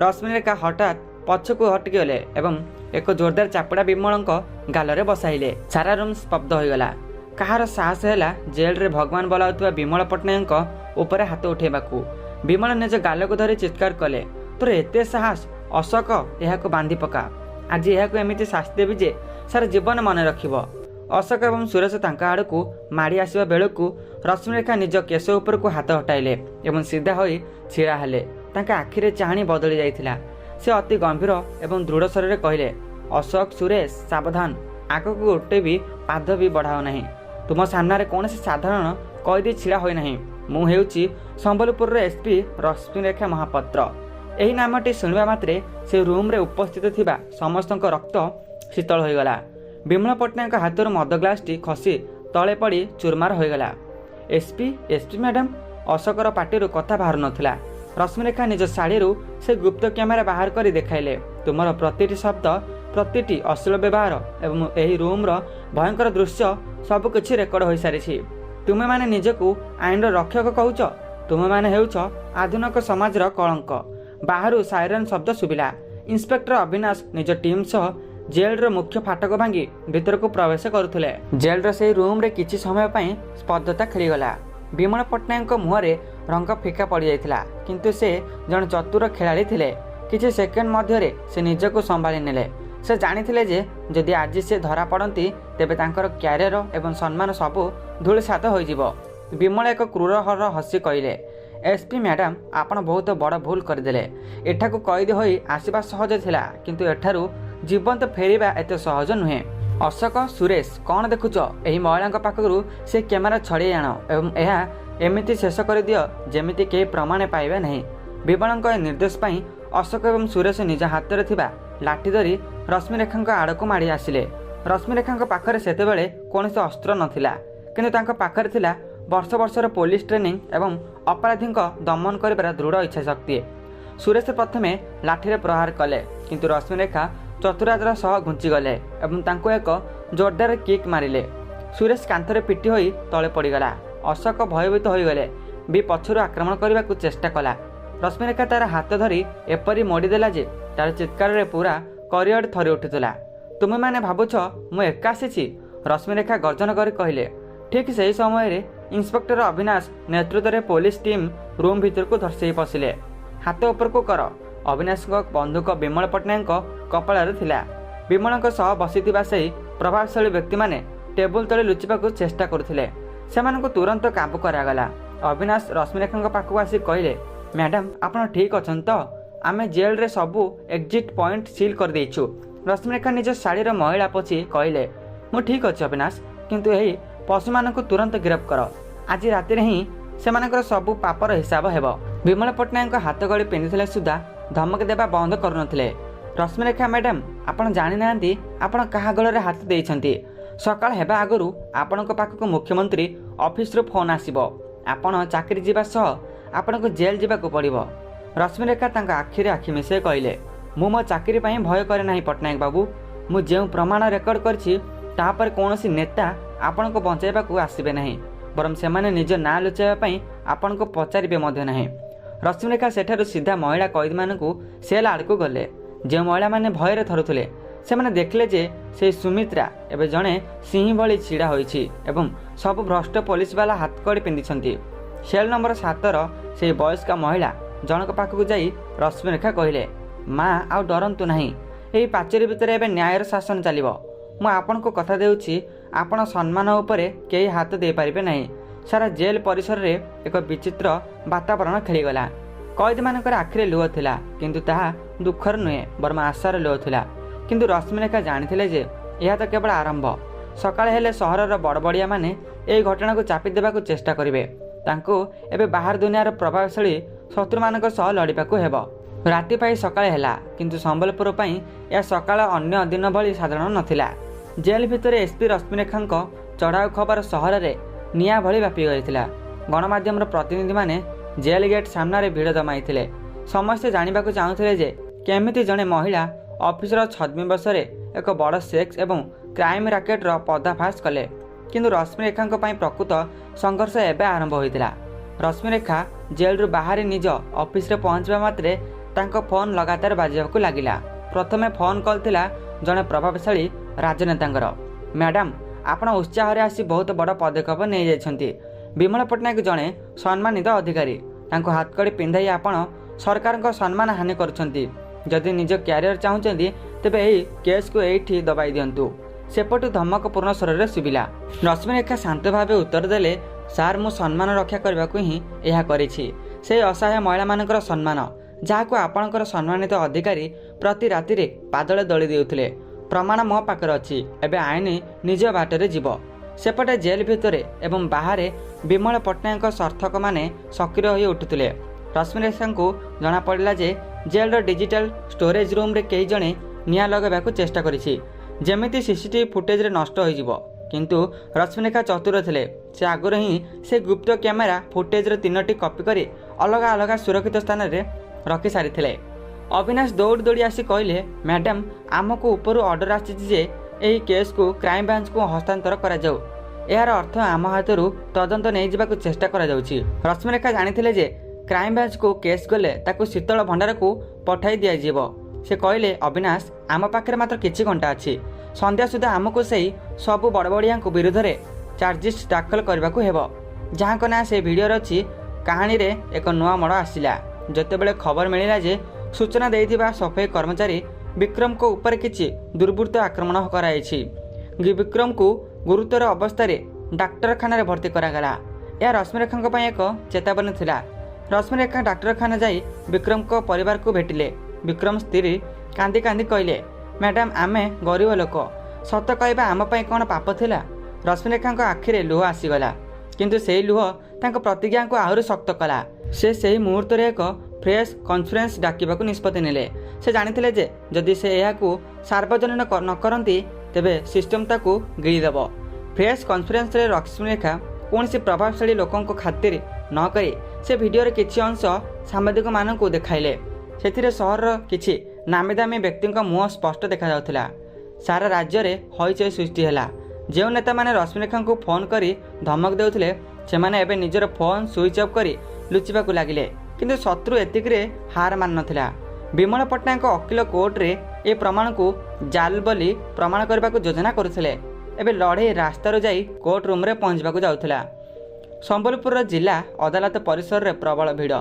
ରଶ୍ମିରେଖା ହଠାତ୍ ପଛକୁ ହଟିଗଲେ ଏବଂ ଏକ ଜୋରଦାର ଚାପୁଡ଼ା ବିମଳଙ୍କ ଗାଲରେ ବସାଇଲେ। ସାରା ରୁମ୍ ସ୍ତବ୍ଧ ହୋଇଗଲା। କାହାର ସାହସ ହେଲା ଜେଲ୍ରେ ଭଗବାନ ବୋଲାଉଥିବା ବିମଳ ପଟ୍ଟନାୟକଙ୍କ ଉପରେ ହାତ ଉଠାଇବାକୁ? ବିମଳ ନିଜ ଗାଲକୁ ଧରି ଚିତ୍କାର କଲେ, ତୋର ଏତେ ସାହସ? ଅଶୋକ, ଏହାକୁ ବାନ୍ଧି ପକା। ଆଜି ଏହାକୁ ଏମିତି ଶାସ୍ତି ଦେବି ଯେ ସାରା ଜୀବନ ମନେ ରଖିବ। ଅଶୋକ ଏବଂ ସୁରେଶ ତାଙ୍କ ଆଡ଼କୁ ମାଡ଼ି ଆସିବା ବେଳକୁ ରଶ୍ମିରେଖା ନିଜ କେଶ ଉପରକୁ ହାତ ହଟାଇଲେ ଏବଂ ସିଧା ହୋଇ ଛିଡ଼ା ହେଲେ। ତାଙ୍କ ଆଖିରେ ଚାହାଣି ବଦଳି ଯାଇଥିଲା। ସେ ଅତି ଗମ୍ଭୀର ଏବଂ ଦୃଢ଼ ସ୍ୱରରେ କହିଲେ, ଅଶୋକ, ସୁରେଶ, ସାବଧାନ, ଆଗକୁ ଗୋଟେ ବି ପାଦ ବି ବଢ଼ାଅ ନାହିଁ। ତୁମ ସାମ୍ନାରେ କୌଣସି ସାଧାରଣ କଏଦୀ ଛିଡ଼ା ହୋଇନାହିଁ। ମୁଁ ହେଉଛି ସମ୍ବଲପୁରର ଏସ୍ପି ରଶ୍ମିରେଖା ମହାପାତ୍ର। ଏହି ନାମଟି ଶୁଣିବା ମାତ୍ରେ ସେ ରୁମ୍ରେ ଉପସ୍ଥିତ ଥିବା ସମସ୍ତଙ୍କ ରକ୍ତ ଶୀତଳ ହୋଇଗଲା। ବିମଳ ପଟ୍ଟନାୟକଙ୍କ ହାତରୁ ମଦ ଗ୍ଲାସଟି ଖସି ତଳେ ପଡ଼ି ଚୁରମାର ହୋଇଗଲା। SP madam? ଅଶୋକର ପାଟିରୁ କଥା ବାହାରୁ ନଥିଲା। ରଶ୍ମିରେଖା ନିଜ ଶାଢ଼ୀରୁ ସେ ଗୁପ୍ତ କ୍ୟାମେରା ବାହାର କରି ଦେଖାଇଲେ, ତୁମର ପ୍ରତିଟି ଶବ୍ଦ, ପ୍ରତିଟି ଅଶ୍ଳୀଳ ବ୍ୟବହାର ଏବଂ ଏହି ରୁମ୍ର ଭୟଙ୍କର ଦୃଶ୍ୟ ସବୁକିଛି ରେକର୍ଡ ହୋଇସାରିଛି। ତୁମେମାନେ ନିଜକୁ ଆଇନର ରକ୍ଷକ କହୁଛ? ତୁମେମାନେ ହେଉଛ ଆଧୁନିକ ସମାଜର କଳଙ୍କ। ବାହାରୁ ସାଇରନ୍ ଶବ୍ଦ ଶୁଭିଲା। ଇନ୍ସପେକ୍ଟର ଅବିନାଶ ନିଜ ଟିମ୍ ସହ ଜେଲ୍ର ମୁଖ୍ୟ ଫାଟକ ଭାଙ୍ଗି ଭିତରକୁ ପ୍ରବେଶ କରୁଥିଲେ। ଜେଲ୍ର ସେହି ରୁମ୍ରେ କିଛି ସମୟ ପାଇଁ ସ୍ତବ୍ଧତା ଖେଳିଗଲା। ବିମଳ ପଟ୍ଟନାୟକଙ୍କ ମୁହଁରେ ରଙ୍ଗ ଫିକା ପଡ଼ିଯାଇଥିଲା, କିନ୍ତୁ ସେ ଜଣେ ଚତୁର ଖେଳାଳି ଥିଲେ। କିଛି ସେକେଣ୍ଡ ମଧ୍ୟରେ ସେ ନିଜକୁ ସମ୍ଭାଳି ନେଲେ। ସେ ଜାଣିଥିଲେ ଯେ ଯଦି ଆଜି ସେ ଧରା ପଡ଼ନ୍ତି ତେବେ ତାଙ୍କର କ୍ୟାରିୟର ଏବଂ ସମ୍ମାନ ସବୁ ଧୂଳିସାତ ହୋଇଯିବ। ବିମଳ ଏକ କ୍ରୂର ହସି କହିଲେ, ଏସ୍ପି ମ୍ୟାଡ଼ାମ୍, ଆପଣ ବହୁତ ବଡ଼ ଭୁଲ କରିଦେଲେ। ଏଠାକୁ କଏଦୀ ହୋଇ ଆସିବା ସହଜ ଥିଲା, କିନ୍ତୁ ଏଠାରୁ ଜୀବନ୍ତ ଫେରିବା ଏତେ ସହଜ ନୁହେଁ। ଅଶୋକ, ସୁରେଶ, କ'ଣ ଦେଖୁଛ? ଏହି ମହିଳାଙ୍କ ପାଖରୁ ସେ କ୍ୟାମେରା ଛଡ଼େଇ ଆଣ ଏବଂ ଏହା ଏମିତି ଶେଷ କରିଦିଅ ଯେମିତି କେହି ପ୍ରମାଣ ପାଇବେ ନାହିଁ। ବିମଳଙ୍କ ଏ ନିର୍ଦ୍ଦେଶ ପାଇଁ ଅଶୋକ ଏବଂ ସୁରେଶ ନିଜ ହାତରେ ଥିବା ଲାଠି ଧରି ରଶ୍ମିରେଖାଙ୍କ ଆଡ଼କୁ ମାଡ଼ି ଆସିଲେ। ରଶ୍ମିରେଖାଙ୍କ ପାଖରେ ସେତେବେଳେ କୌଣସି ଅସ୍ତ୍ର ନଥିଲା, କିନ୍ତୁ ତାଙ୍କ ପାଖରେ ଥିଲା ବର୍ଷ ବର୍ଷର ପୋଲିସ ଟ୍ରେନିଂ ଏବଂ ଅପରାଧୀଙ୍କ ଦମନ କରିବାର ଦୃଢ଼ ଇଚ୍ଛାଶକ୍ତି। ସୁରେଶ ପ୍ରଥମେ ଲାଠିରେ ପ୍ରହାର କଲେ, କିନ୍ତୁ ରଶ୍ମିରେଖା ଚତୁରତାର ସହ ଘୁଞ୍ଚିଗଲେ ଏବଂ ତାଙ୍କୁ ଏକ ଜୋରଦାର କିକ୍ ମାରିଲେ। ସୁରେଶ କାନ୍ଥରେ ପିଟି ହୋଇ ତଳେ ପଡ଼ିଗଲା। ଅଶୋକ ଭୟଭୀତ ହୋଇଗଲେ ବି ପଛରୁ ଆକ୍ରମଣ କରିବାକୁ ଚେଷ୍ଟା କଲା। ରଶ୍ମିରେଖା ତାର ହାତ ଧରି ଏପରି ମୋଡ଼ିଦେଲା ଯେ ତାର ଚିତ୍କାରରେ ପୁରା କରିଡର ଥରି ଉଠୁଥିଲା। ତୁମେମାନେ ଭାବୁଛ ମୁଁ ଏକା ଆସିଛି? ରଶ୍ମିରେଖା ଗର୍ଜନ କରି କହିଲେ। ଠିକ୍ ସେହି ସମୟରେ ଇନ୍ସପେକ୍ଟର ଅବିନାଶ ନେତୃତ୍ୱରେ ପୋଲିସ ଟିମ୍ ରୁମ୍ ଭିତରକୁ ଧସେଇ ପଶିଲେ। ହାତ ଉପରକୁ କର। ଅବିନାଶଙ୍କ ବନ୍ଧୁକ ବିମଳ ପଟ୍ଟନାୟକଙ୍କ କପାଳରେ ଥିଲା। ବିମଳଙ୍କ ସହ ବସିଥିବା ସେହି ପ୍ରଭାବଶାଳୀ ବ୍ୟକ୍ତିମାନେ ଟେବୁଲ ତଳେ ଲୁଚିବାକୁ ଚେଷ୍ଟା କରୁଥିଲେ। ସେମାନଙ୍କୁ ତୁରନ୍ତ କାବୁ କରାଗଲା। ଅବିନାଶ ରଶ୍ମିରେଖାଙ୍କ ପାଖକୁ ଆସି କହିଲେ, ମ୍ୟାଡ଼ାମ୍, ଆପଣ ଠିକ୍ ଅଛନ୍ତି ତ? ଆମେ ଜେଲ୍ରେ ସବୁ ଏକ୍ଜିଟ୍ ପଏଣ୍ଟ ସିଲ୍ କରିଦେଇଛୁ। ରଶ୍ମିରେଖା ନିଜ ଶାଢ଼ୀର ମଇଳା ପୋଛି କହିଲେ, ମୁଁ ଠିକ୍ ଅଛି ଅବିନାଶ, କିନ୍ତୁ ଏହି ପଶୁମାନଙ୍କୁ ତୁରନ୍ତ ଗିରଫ କର। ଆଜି ରାତିରେ ହିଁ ସେମାନଙ୍କର ସବୁ ପାପର ହିସାବ ହେବ। ବିମଳ ପଟ୍ଟନାୟକଙ୍କ ହାତ ଗଳି ପିନ୍ଧିଥିଲେ ସୁଦ୍ଧା ଧମକ ଦେବା ବନ୍ଦ କରୁନଥିଲେ। ରଶ୍ମିରେଖା ମ୍ୟାଡ଼ାମ୍, ଆପଣ ଜାଣିନାହାନ୍ତି ଆପଣ କାହା ଗଳରେ ହାତ ଦେଇଛନ୍ତି। ସକାଳ ହେବା ଆଗରୁ ଆପଣଙ୍କ ପାଖକୁ ମୁଖ୍ୟମନ୍ତ୍ରୀ ଅଫିସରୁ ଫୋନ୍ ଆସିବ। ଆପଣ ଚାକିରି ଯିବା ସହ ଆପଣଙ୍କୁ ଜେଲ୍ ଯିବାକୁ ପଡ଼ିବ। ରଶ୍ମିରେଖା ତାଙ୍କ ଆଖିରେ ଆଖି ମିଶାଇ କହିଲେ, ମୁଁ ମୋ ଚାକିରି ପାଇଁ ଭୟ କରେ ନାହିଁ ପଟ୍ଟନାୟକ ବାବୁ। ମୁଁ ଯେଉଁ ପ୍ରମାଣ ରେକର୍ଡ କରିଛି ତାପରେ କୌଣସି ନେତା ଆପଣଙ୍କୁ ବଞ୍ଚାଇବାକୁ ଆସିବେ ନାହିଁ। ବରଂ ସେମାନେ ନିଜ ନାଁ ଲୁଚାଇବା ପାଇଁ ଆପଣଙ୍କୁ ପଚାରିବେ ମଧ୍ୟ ନାହିଁ। ରଶ୍ମିରେଖା ସେଠାରୁ ସିଧା ମହିଳା କଏଦୀମାନଙ୍କୁ ସେଲ୍ ଆଡ଼କୁ ଗଲେ। ଯେଉଁ ମହିଳାମାନେ ଭୟରେ ଥରୁଥିଲେ ସେମାନେ ଦେଖିଲେ ଯେ ସେହି ସୁମିତ୍ରା ଏବେ ଜଣେ ସିଂହ ଭଳି ଛିଡ଼ା ହୋଇଛି ଏବଂ ସବୁ ଭ୍ରଷ୍ଟ ପୋଲିସ ବାଲା ହାତକଡ଼ି ପିନ୍ଧିଛନ୍ତି। ସେଲ୍ ନମ୍ବର 7ର ସେହି ବୟସ୍କା ମହିଳା ଜଣକ ପାଖକୁ ଯାଇ ରଶ୍ମିରେଖା କହିଲେ, ମା ଆଉ ଡରନ୍ତୁ ନାହିଁ, ଏହି ପାଚେରୀ ଭିତରେ ଏବେ ନ୍ୟାୟର ଶାସନ ଚାଲିବ। ମୁଁ ଆପଣଙ୍କୁ କଥା ଦେଉଛି, ଆପଣ ସମ୍ମାନ ଉପରେ କେହି ହାତ ଦେଇପାରିବେ ନାହିଁ। ସାରା ଜେଲ୍ ପରିସରରେ ଏକ ବିଚିତ୍ର ବାତାବରଣ ଖେଳିଗଲା। କଏଦୀମାନଙ୍କର ଆଖିରେ ଲୁହ ଥିଲା, କିନ୍ତୁ ତାହା ଦୁଃଖର ନୁହେଁ ବରଂ ଆଶାର ଲୁହ ଥିଲା। କିନ୍ତୁ ରଶ୍ମିରେଖା ଜାଣିଥିଲେ ଯେ ଏହା ତ କେବଳ ଆରମ୍ଭ। ସକାଳେ ହେଲେ ସହରର ବଡ଼ବଡ଼ିଆମାନେ ଏହି ଘଟଣାକୁ ଚାପି ଦେବାକୁ ଚେଷ୍ଟା କରିବେ। ତାଙ୍କୁ ଏବେ ବାହାର ଦୁନିଆର ପ୍ରଭାବଶାଳୀ ଶତ୍ରୁମାନଙ୍କ ସହ ଲଢ଼ିବାକୁ ହେବ। ରାତି ପାଇ ସକାଳେ ହେଲା, କିନ୍ତୁ ସମ୍ବଲପୁର ପାଇଁ ଏହା ସକାଳ ଅନ୍ୟ ଦିନ ଭଳି ସାଧାରଣ ନଥିଲା। ଜେଲ୍ ଭିତରେ ଏସ୍ପି ରଶ୍ମିରେଖାଙ୍କ ଚଢ଼ାଉ ଖବର ସହରରେ ନିଆଁ ଭଳି ବ୍ୟାପି ଯାଇଥିଲା। ଗଣମାଧ୍ୟମର ପ୍ରତିନିଧିମାନେ ଜେଲ୍ ଗେଟ୍ ସାମ୍ନାରେ ଭିଡ଼ ଜମାଇଥିଲେ। ସମସ୍ତେ ଜାଣିବାକୁ ଚାହୁଁଥିଲେ ଯେ କେମିତି ଜଣେ ମହିଳା ଅଫିସର ଛଦ୍ମବେଶରେ ଏକ ବଡ଼ ସେକ୍ସ ଏବଂ କ୍ରାଇମ୍ ରାକେଟର ପର୍ଦ୍ଦାଫାଶ କଲେ। କିନ୍ତୁ ରଶ୍ମିରେଖାଙ୍କ ପାଇଁ ପ୍ରକୃତ ସଂଘର୍ଷ ଏବେ ଆରମ୍ଭ ହୋଇଥିଲା। ରଶ୍ମିରେଖା ଜେଲ୍ରୁ ବାହାରି ନିଜ ଅଫିସରେ ପହଞ୍ଚିବା ମାତ୍ରେ ତାଙ୍କ ଫୋନ୍ ଲଗାତାର ବାଜିବାକୁ ଲାଗିଲା। ପ୍ରଥମେ ଫୋନ୍ କଲ୍ ଥିଲା ଜଣେ ପ୍ରଭାବଶାଳୀ ରାଜନେତାଙ୍କର। ମ୍ୟାଡ଼ାମ୍, ଆପଣ ଉତ୍ସାହରେ ଆସି ବହୁତ ବଡ଼ ପଦକ୍ଷେପ ନେଇଯାଇଛନ୍ତି। ବିମଳ ପଟ୍ଟନାୟକ ଜଣେ ସମ୍ମାନିତ ଅଧିକାରୀ। ତାଙ୍କୁ ହାତକଡ଼ି ପିନ୍ଧାଇ ଆପଣ ସରକାରଙ୍କ ସମ୍ମାନ ହାନି କରୁଛନ୍ତି। ଯଦି ନିଜ କ୍ୟାରିୟର ଚାହୁଁଛନ୍ତି ତେବେ ଏହି କେସ୍କୁ ଏଇଠି ଦବାଇ ଦିଅନ୍ତୁ। ସେପଟୁ ଧମକପୂର୍ଣ୍ଣ ସ୍ୱରରେ ଶୁଭିଲା। ରଶ୍ମିରେଖା ଶାନ୍ତ ଭାବେ ଉତ୍ତର ଦେଲେ, ସାର୍, ମୁଁ ସମ୍ମାନ ରକ୍ଷା କରିବାକୁ ହିଁ ଏହା କରିଛି। ସେହି ଅସହାୟ ମହିଳାମାନଙ୍କର ସମ୍ମାନ, ଯାହାକୁ ଆପଣଙ୍କର ସମ୍ମାନିତ ଅଧିକାରୀ ପ୍ରତି ରାତିରେ ପାଦଳେ ଦଳି ଦେଉଥିଲେ। ପ୍ରମାଣ ମୋ ପାଖରେ ଅଛି। ଏବେ ଆଇନ ନିଜ ବାଟରେ ଯିବ। ସେପଟେ ଜେଲ୍ ଭିତରେ ଏବଂ ବାହାରେ ବିମଳ ପଟ୍ଟନାୟକଙ୍କ ସମର୍ଥକମାନେ ସକ୍ରିୟ ହୋଇ ଉଠୁଥିଲେ। ରଶ୍ମିରେଖାଙ୍କୁ ଜଣାପଡ଼ିଲା ଯେ ଜେଲ୍ର ଡିଜିଟାଲ ଷ୍ଟୋରେଜ୍ ରୁମ୍ରେ କେହି ଜଣେ ନିଆଁ ଲଗାଇବାକୁ ଚେଷ୍ଟା କରିଛି, ଯେମିତି ସିସିଟିଭି ଫୁଟେଜ୍ରେ ନଷ୍ଟ ହୋଇଯିବ। କିନ୍ତୁ ରଶ୍ମିରେଖା ଚତୁର ଥିଲେ। ସେ ଆଗରୁ ହିଁ ସେ ଗୁପ୍ତ କ୍ୟାମେରା ଫୁଟେଜ୍ର 3ଟି କପି କରି ଅଲଗା ଅଲଗା ସୁରକ୍ଷିତ ସ୍ଥାନରେ ରଖି ସାରିଥିଲେ। ଅବିନାଶ ଦୌଡ଼ି ଦୌଡ଼ି ଆସି କହିଲେ, ମ୍ୟାଡ଼ାମ୍, ଆମକୁ ଉପରୁ ଅର୍ଡ଼ର ଆସିଛି ଯେ ଏହି କେସ୍କୁ କ୍ରାଇମବ୍ରାଞ୍ଚକୁ ହସ୍ତାନ୍ତର କରାଯାଉ। ଏହାର ଅର୍ଥ ଆମ ହାତରୁ ତଦନ୍ତ ନେଇଯିବାକୁ ଚେଷ୍ଟା କରାଯାଉଛି। ରଶ୍ମିରେଖା ଜାଣିଥିଲେ ଯେ କ୍ରାଇମବ୍ରାଞ୍ଚକୁ କେସ୍ ଗଲେ ତାକୁ ଶୀତଳ ଭଣ୍ଡାରକୁ ପଠାଇ ଦିଆଯିବ। ସେ କହିଲେ, ଅବିନାଶ, ଆମ ପାଖରେ ମାତ୍ର କିଛି ଘଣ୍ଟା ଅଛି। ସନ୍ଧ୍ୟା ସୁଦ୍ଧା ଆମକୁ ସେହି ସବୁ ବଡ଼ବଡ଼ିଆଙ୍କ ବିରୁଦ୍ଧରେ ଚାର୍ଜସିଟ୍ ଦାଖଲ କରିବାକୁ ହେବ, ଯାହାଙ୍କ ନାଁ ସେ ଭିଡ଼ିଓରେ ଅଛି। କାହାଣୀରେ ଏକ ନୂଆ ମୋଡ଼ ଆସିଲା ଯେତେବେଳେ ଖବର ମିଳିଲା ଯେ ସୂଚନା ଦେଇଥିବା ସଫେଇ କର୍ମଚାରୀ ବିକ୍ରମଙ୍କ ଉପରେ କିଛି ଦୁର୍ବୃତ୍ତ ଆକ୍ରମଣ କରାଯାଇଛି। ବିକ୍ରମଙ୍କୁ ଗୁରୁତର ଅବସ୍ଥାରେ ଡାକ୍ତରଖାନାରେ ଭର୍ତ୍ତି କରାଗଲା। ଏହା ରଶ୍ମିରେଖାଙ୍କ ପାଇଁ ଏକ ଚେତାବନୀ ଥିଲା। ରଶ୍ମିରେଖା ଡାକ୍ତରଖାନା ଯାଇ ବିକ୍ରମଙ୍କ ପରିବାରକୁ ଭେଟିଲେ। ବିକ୍ରମ ସ୍ତ୍ରୀ କାନ୍ଦି କାନ୍ଦି କହିଲେ, ମ୍ୟାଡ଼ାମ୍, ଆମେ ଗରିବ ଲୋକ। ସତ କହିବା ଆମ ପାଇଁ କ'ଣ ପାପ ଥିଲା? ରଶ୍ମିରେଖାଙ୍କ ଆଖିରେ ଲୁହ ଆସିଗଲା, କିନ୍ତୁ ସେହି ଲୁହ ତାଙ୍କ ପ୍ରତିଜ୍ଞାକୁ ଆହୁରି ଶକ୍ତ କଲା। ସେ ସେହି ମୁହୂର୍ତ୍ତରେ ଏକ ପ୍ରେସ୍ କନଫରେନ୍ସ ଡାକିବାକୁ ନିଷ୍ପତ୍ତି ନେଲେ। ସେ ଜାଣିଥିଲେ ଯେ ଯଦି ସେ ଏହାକୁ ସାର୍ବଜନୀନ ନ କରନ୍ତି ତେବେ ସିଷ୍ଟମ ତାକୁ ଗିଳିଦେବ। ପ୍ରେସ୍ କନଫରେନ୍ସରେ ରଶ୍ମିରେଖା କୌଣସି ପ୍ରଭାବଶାଳୀ ଲୋକଙ୍କ ଖାତିର ନ କରି ସେ ଭିଡ଼ିଓର କିଛି ଅଂଶ ସାମ୍ବାଦିକମାନଙ୍କୁ ଦେଖାଇଲେ। ସେଥିରେ ସହରର କିଛି ନାମିଦାମୀ ବ୍ୟକ୍ତିଙ୍କ ମୁହଁ ସ୍ପଷ୍ଟ ଦେଖାଯାଉଥିଲା। ସାରା ରାଜ୍ୟରେ ହଇଚଇ ସୃଷ୍ଟି ହେଲା। ଯେଉଁ ନେତାମାନେ ରଶ୍ମିରେଖାଙ୍କୁ ଫୋନ୍ କରି ଧମକ ଦେଉଥିଲେ ସେମାନେ ଏବେ ନିଜର ଫୋନ୍ ସୁଇଚ୍ ଅଫ୍ କରି ଲୁଚିବାକୁ ଲାଗିଲେ। କିନ୍ତୁ ଶତ୍ରୁ ଏତିକିରେ ହାର ମାନିନଥିଲା। ବିମଳ ପଟ୍ଟନାୟକ ଓକିଲ କୋର୍ଟରେ ଏ ପ୍ରମାଣକୁ ଜାଲ ବୋଲି ପ୍ରମାଣ କରିବାକୁ ଯୋଜନା କରୁଥିଲେ। ଏବେ ଲଢ଼େଇ ରାସ୍ତାରୁ ଯାଇ କୋର୍ଟ ରୁମ୍ରେ ପହଞ୍ଚିବାକୁ ଯାଉଥିଲା। ସମ୍ବଲପୁରର ଜିଲ୍ଲା ଅଦାଲତ ପରିସରରେ ପ୍ରବଳ ଭିଡ଼।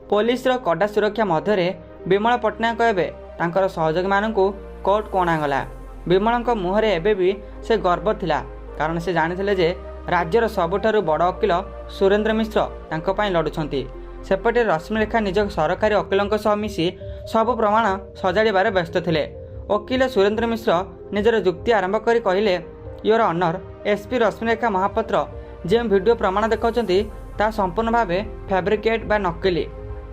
ପୋଲିସର କଡ଼ା ସୁରକ୍ଷା ମଧ୍ୟରେ ବିମଳ ପଟ୍ଟନାୟକ ଏବେ ତାଙ୍କର ସହଯୋଗୀମାନଙ୍କୁ କୋର୍ଟକୁ ଅଣାଗଲା। ବିମଳଙ୍କ ମୁହଁରେ ଏବେ ବି ସେ ଗର୍ବ ଥିଲା, କାରଣ ସେ ଜାଣିଥିଲେ ଯେ ରାଜ୍ୟର ସବୁଠାରୁ ବଡ଼ ଓକିଲ ସୁରେନ୍ଦ୍ର ମିଶ୍ର ତାଙ୍କ ପାଇଁ ଲଢ଼ୁଛନ୍ତି। ସେପଟେ ରଶ୍ମିରେଖା ନିଜ ସରକାରୀ ଓକିଲଙ୍କ ସହ ମିଶି ସବୁ ପ୍ରମାଣ ସଜାଡ଼ିବାରେ ବ୍ୟସ୍ତ ଥିଲେ। ଓକିଲ ସୁରେନ୍ଦ୍ର ମିଶ୍ର ନିଜର ଯୁକ୍ତି ଆରମ୍ଭ କରି କହିଲେ, your honour, SP Rashmirekha Mahapatra ଯେଉଁ ଭିଡ଼ିଓ ପ୍ରମାଣ ଦେଖାଉଛନ୍ତି ତାହା ସମ୍ପୂର୍ଣ୍ଣ ଭାବେ ଫ୍ୟାବ୍ରିକେଟ୍ ବା ନକଲି।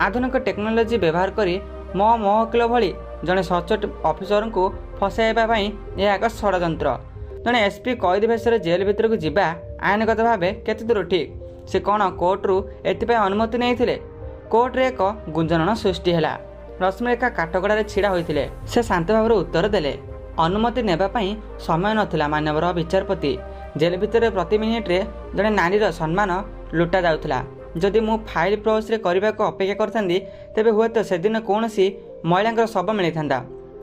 ଆଧୁନିକ ଟେକ୍ନୋଲୋଜି ବ୍ୟବହାର କରି ମୋ ଓକିଲ ଭଳି ଜଣେ ସଚ୍ଚୋଟ ଅଫିସରଙ୍କୁ ଫସାଇବା ପାଇଁ ଏହା ଏକ ଷଡ଼ଯନ୍ତ୍ର। ଜଣେ ଏସ୍ପି କଏଦୀ ବେଶରେ ଜେଲ୍ ଭିତରକୁ ଯିବା ଆଇନଗତ ଭାବେ କେତେ ଦୂର ଠିକ୍? ସେ କ'ଣ କୋର୍ଟରୁ ଏଥିପାଇଁ ଅନୁମତି ନେଇଥିଲେ? କୋର୍ଟରେ ଏକ ଗୁଞ୍ଜରଣ ସୃଷ୍ଟି ହେଲା। ରଶ୍ମିରେଖା କାଠଗଡ଼ାରେ ଛିଡ଼ା ହୋଇଥିଲେ। ସେ ଶାନ୍ତ ଭାବରେ ଉତ୍ତର ଦେଲେ, ଅନୁମତି ନେବା ପାଇଁ ସମୟ ନଥିଲା ମାନ୍ୟବର ବିଚାରପତି। ଜେଲ୍ ଭିତରେ ପ୍ରତି ମିନିଟ୍ରେ ଜଣେ ନାରୀର ସମ୍ମାନ ଲୁଟା ଯାଉଥିଲା। ଯଦି ମୁଁ ଫାଇଲ୍ ପ୍ରୋସେସ୍ରେ କରିବାକୁ ଅପେକ୍ଷା କରିଥାନ୍ତି ତେବେ ହୁଏତ ସେଦିନ କୌଣସି ମହିଳାଙ୍କର ଶବ ମିଳିଥାନ୍ତା।